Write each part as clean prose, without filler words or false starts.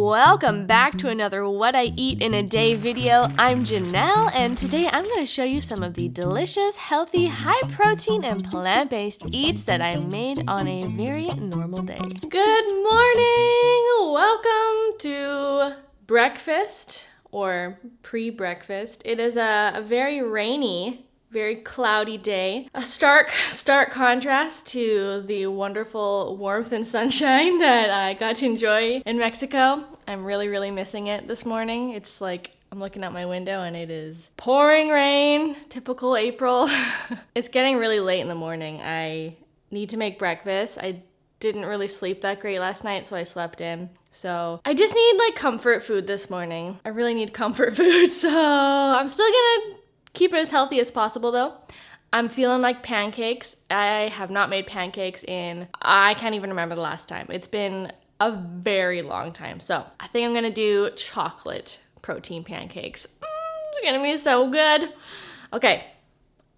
Welcome back to another What I Eat in a Day video. I'm Janelle, and today I'm going to show you some of the delicious, healthy, high-protein, and plant-based eats that I made on a very normal day. Good morning! Welcome to breakfast, or pre-breakfast. It is a very rainy, very cloudy day. A stark contrast to the wonderful warmth and sunshine that I got to enjoy in Mexico. I'm really missing it this morning. It's like I'm looking out my window and it is pouring rain, typical April. It's getting really late in the morning. I need to make breakfast. I didn't really sleep that great last night, so I slept in. So I just need like comfort food this morning. I really need comfort food, so I'm still gonna keep it as healthy as possible though. I'm feeling like pancakes. I have not made pancakes I can't even remember the last time. It's been a very long time. So I think I'm gonna do chocolate protein pancakes. They're gonna be so good. Okay,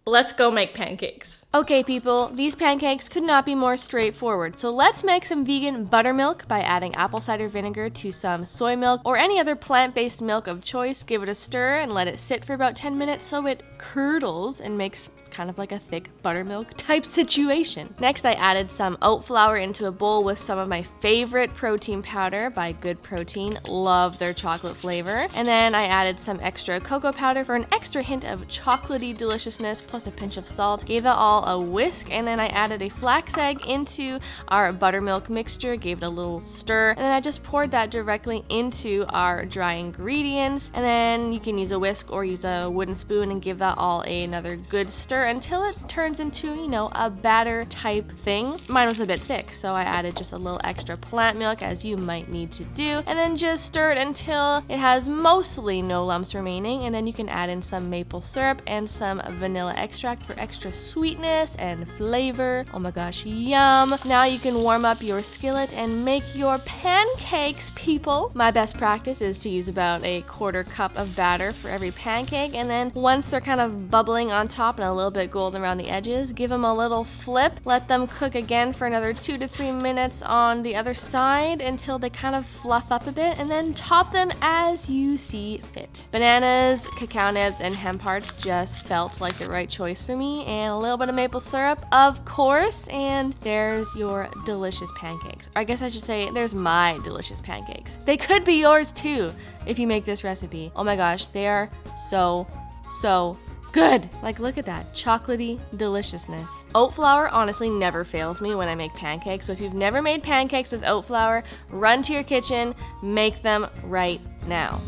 let's go make pancakes. Okay people, these pancakes could not be more straightforward. So let's make some vegan buttermilk by adding apple cider vinegar to some soy milk or any other plant-based milk of choice. Give it a stir and let it sit for about 10 minutes so it curdles and makes kind of like a thick buttermilk type situation. Next, I added some oat flour into a bowl with some of my favorite protein powder by Good Protein. Love their chocolate flavor. And then I added some extra cocoa powder for an extra hint of chocolatey deliciousness plus a pinch of salt. Gave that all a whisk, and then I added a flax egg into our buttermilk mixture, gave it a little stir, and then I just poured that directly into our dry ingredients. And then you can use a whisk or use a wooden spoon and give that all another good stir until it turns into, you know, a batter type thing. Mine was a bit thick, so I added just a little extra plant milk, as you might need to do, and then just stir it until it has mostly no lumps remaining. And then you can add in some maple syrup and some vanilla extract for extra sweetness and flavor. Oh my gosh, yum. Now you can warm up your skillet and make your pancakes, people. My best practice is to use about a quarter cup of batter for every pancake, and then once they're kind of bubbling on top and a little bit golden around the edges, give them a little flip. Let them cook again for another 2 to 3 minutes on the other side until they kind of fluff up a bit, and then top them as you see fit. Bananas, cacao nibs, and hemp hearts just felt like the right choice for me, and a little bit of maple syrup, of course, and there's your delicious pancakes. Or I guess I should say there's my delicious pancakes. They could be yours too if you make this recipe. Oh my gosh, they are so good. Like, look at that chocolatey deliciousness. Oat flour honestly never fails me when I make pancakes, so if you've never made pancakes with oat flour, run to your kitchen, make them right now.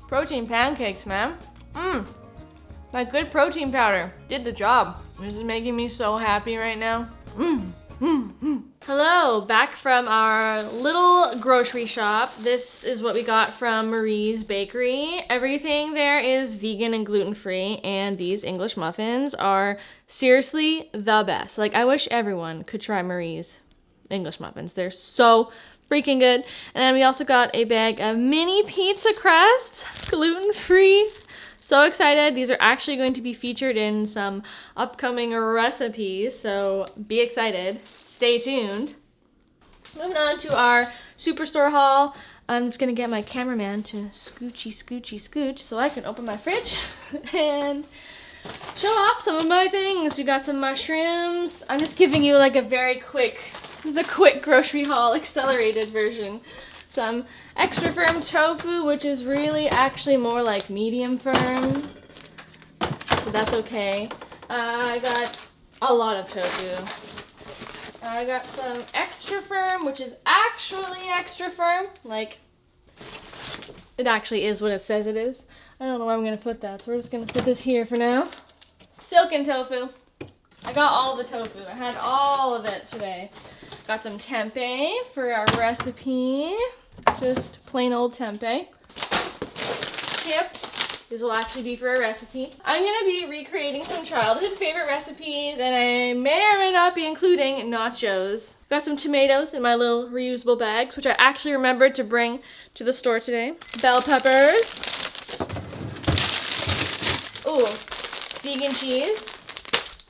Protein pancakes, man. That good protein powder did the job. This is making me so happy right now. Hello, back from our little grocery shop. This is what we got from Marie's Bakery. Everything there is vegan and gluten-free, and these English muffins are seriously the best. Like, I wish everyone could try Marie's English muffins. They're so freaking good. And then we also got a bag of mini pizza crusts, gluten-free. So excited. These are actually going to be featured in some upcoming recipes, so be excited. Stay tuned. Moving on to our Superstore haul. I'm just gonna get my cameraman to scooch so I can open my fridge and show off some of my things. We got some mushrooms. I'm just giving you like a very quick, this is a quick grocery haul, accelerated version. Some extra firm tofu, which is really actually more like medium firm, but that's okay. I got a lot of tofu. I got some extra firm, which is actually extra firm. Like, it actually is what it says it is. I don't know where I'm gonna put that, so we're just gonna put this here for now. Silken tofu. I got all the tofu. I had all of it today. Got some tempeh for our recipe. Just plain old tempeh. Chips. These will actually be for a recipe. I'm gonna be recreating some childhood favorite recipes, and I may or may not be including nachos. Got some tomatoes in my little reusable bags, which I actually remembered to bring to the store today. Bell peppers. Ooh, vegan cheese.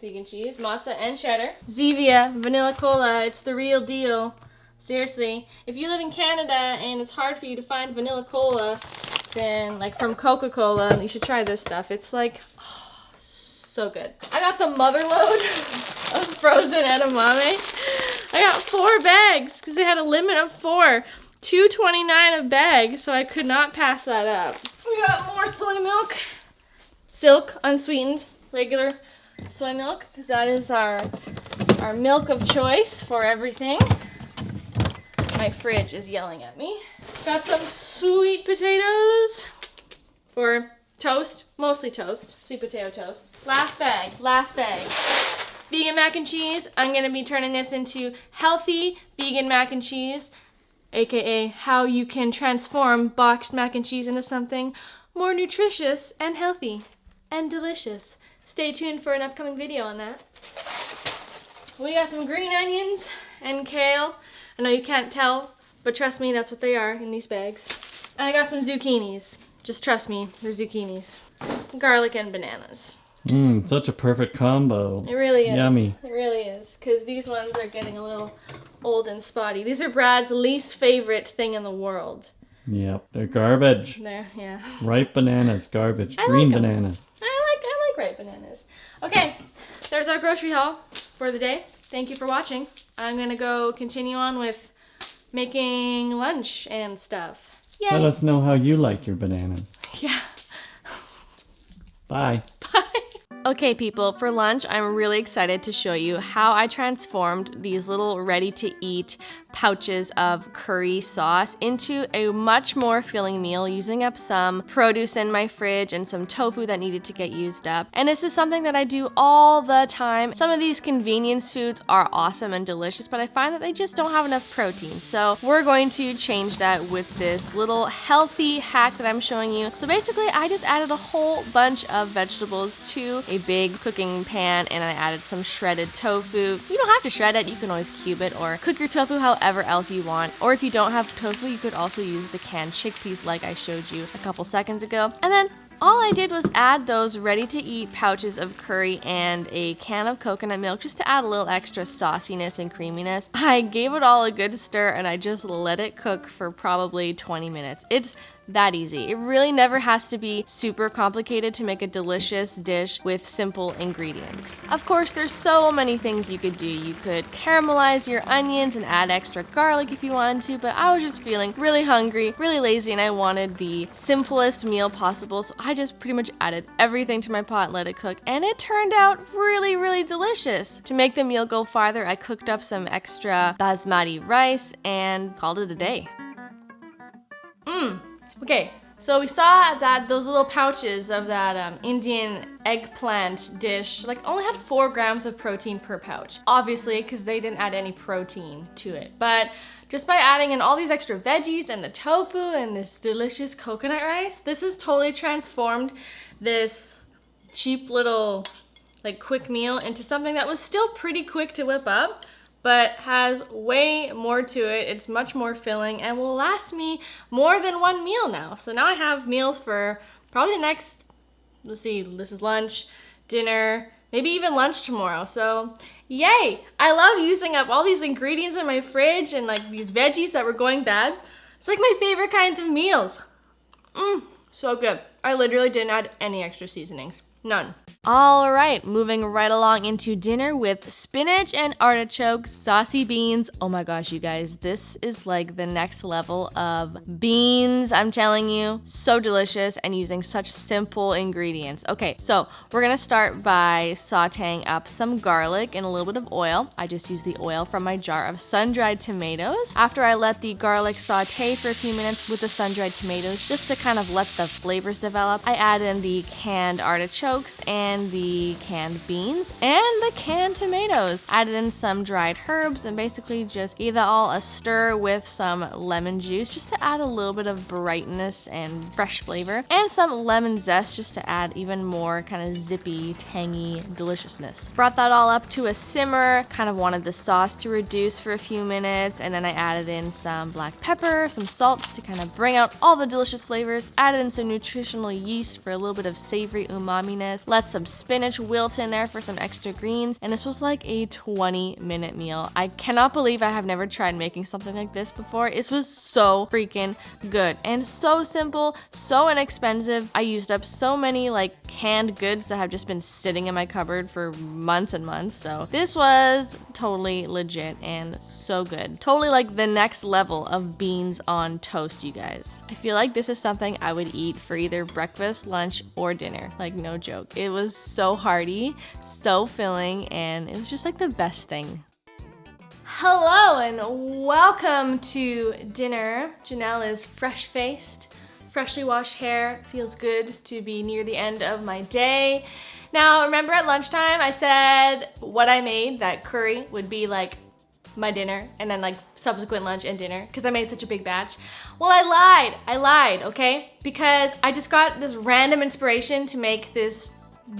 vegan cheese, mozza and cheddar. Zevia, vanilla cola, it's the real deal. Seriously, if you live in Canada and it's hard for you to find vanilla cola, then like from Coca-Cola, you should try this stuff. It's like, oh, so good. I got the mother load of frozen edamame. I got 4 bags because they had a limit of 4. $2.29 a bag, so I could not pass that up. We got more soy milk. Silk, unsweetened, regular soy milk, because that is our milk of choice for everything. My fridge is yelling at me. Got some sweet potatoes for toast, mostly toast, sweet potato toast. Last bag. Vegan mac and cheese. I'm gonna be turning this into healthy vegan mac and cheese, aka how you can transform boxed mac and cheese into something more nutritious and healthy and delicious. Stay tuned for an upcoming video on that. We got some green onions and kale. I know you can't tell, but trust me, that's what they are in these bags. And I got some zucchinis. Just trust me, they're zucchinis. Garlic and bananas. Such a perfect combo. It really is. Yummy. It really is, because these ones are getting a little old and spotty. These are Brad's least favorite thing in the world. Yep, they're garbage. Yeah. Ripe bananas, garbage. I Green like 'em. bananas. I like ripe bananas. Okay, there's our grocery haul for the day. Thank you for watching. I'm gonna go continue on with making lunch and stuff. Yay. Let us know how you like your bananas. Yeah. Bye. Bye. Okay people, for lunch I'm really excited to show you how I transformed these little ready-to-eat pouches of curry sauce into a much more filling meal using up some produce in my fridge and some tofu that needed to get used up. And this is something that I do all the time. Some of these convenience foods are awesome and delicious, but I find that they just don't have enough protein. So we're going to change that with this little healthy hack that I'm showing you. So basically I just added a whole bunch of vegetables to a big cooking pan and I added some shredded tofu. You don't have to shred it, you can always cube it or cook your tofu however else you want. Or if you don't have tofu, you could also use the canned chickpeas like I showed you a couple seconds ago. And then all I did was add those ready-to-eat pouches of curry and a can of coconut milk just to add a little extra sauciness and creaminess. I gave it all a good stir and I just let it cook for probably 20 minutes. It's that easy. It really never has to be super complicated to make a delicious dish with simple ingredients. Of course, there's so many things you could do. You could caramelize your onions and add extra garlic if you wanted to, but I was just feeling really hungry, really lazy, and I wanted the simplest meal possible, so I just pretty much added everything to my pot, let it cook, and it turned out really, really delicious. To make the meal go farther, I cooked up some extra basmati rice and called it a day. Okay, so we saw that those little pouches of that Indian eggplant dish only had 4 grams of protein per pouch. Obviously, because they didn't add any protein to it. But just by adding in all these extra veggies and the tofu and this delicious coconut rice, this has totally transformed this cheap little quick meal into something that was still pretty quick to whip up, but has way more to it. It's much more filling and will last me more than one meal now. So now I have meals for probably the next, let's see, this is lunch, dinner, maybe even lunch tomorrow. So yay! I love using up all these ingredients in my fridge and these veggies that were going bad. It's like my favorite kinds of meals. So good. I literally didn't add any extra seasonings. None. All right, moving right along into dinner with spinach and artichoke, saucy beans. Oh my gosh, you guys, this is like the next level of beans, I'm telling you. So delicious and using such simple ingredients. Okay, so we're gonna start by sauteing up some garlic in a little bit of oil. I just use the oil from my jar of sun-dried tomatoes. After I let the garlic saute for a few minutes with the sun-dried tomatoes, just to kind of let the flavors develop, I add in the canned artichokes and the canned beans and the canned tomatoes. Added in some dried herbs and basically just gave that all a stir with some lemon juice just to add a little bit of brightness and fresh flavor, and some lemon zest just to add even more kind of zippy, tangy deliciousness. Brought that all up to a simmer, kind of wanted the sauce to reduce for a few minutes, and then I added in some black pepper, some salt to kind of bring out all the delicious flavors, added in some nutritional yeast for a little bit of savory umami-ness, creaminess. Let some spinach wilt in there for some extra greens. And this was like a 20-minute meal. I cannot believe I have never tried making something like this before. It was so freaking good and so simple, so inexpensive. I used up so many like canned goods that have just been sitting in my cupboard for months and months. So this was totally legit and so good. Totally like the next level of beans on toast, you guys. I feel like this is something I would eat for either breakfast, lunch, or dinner. Like, no joke. It was so hearty, so filling, and it was just like the best thing. Hello and welcome to dinner. Janelle is fresh-faced, freshly washed hair. Feels good to be near the end of my day. Now, remember at lunchtime I said what I made, that curry would be like my dinner and then like subsequent lunch and dinner because I made such a big batch. Well, I lied, okay? Because I just got this random inspiration to make this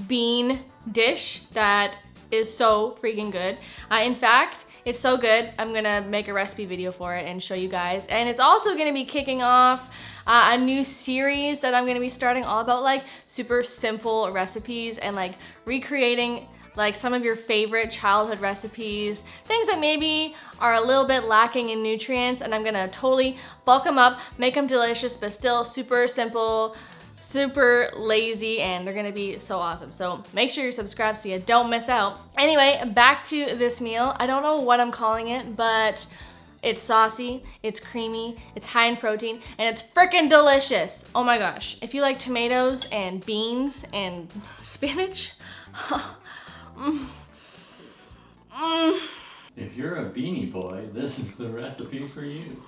bean dish that is so freaking good. In fact, it's so good, I'm gonna make a recipe video for it and show you guys. And it's also gonna be kicking off a new series that I'm gonna be starting all about like super simple recipes and like recreating like some of your favorite childhood recipes, things that maybe are a little bit lacking in nutrients, and I'm gonna totally bulk them up, make them delicious, but still super simple, super lazy, and they're gonna be so awesome. So make sure you're subscribed so you don't miss out. Anyway, back to this meal. I don't know what I'm calling it, but it's saucy, it's creamy, it's high in protein, and it's freaking delicious. Oh my gosh. If you like tomatoes and beans and spinach, If you're a beanie boy, this is the recipe for you.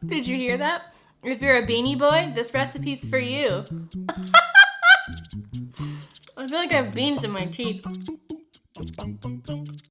Did you hear that? If you're a beanie boy, this recipe's for you. I feel like I have beans in my teeth.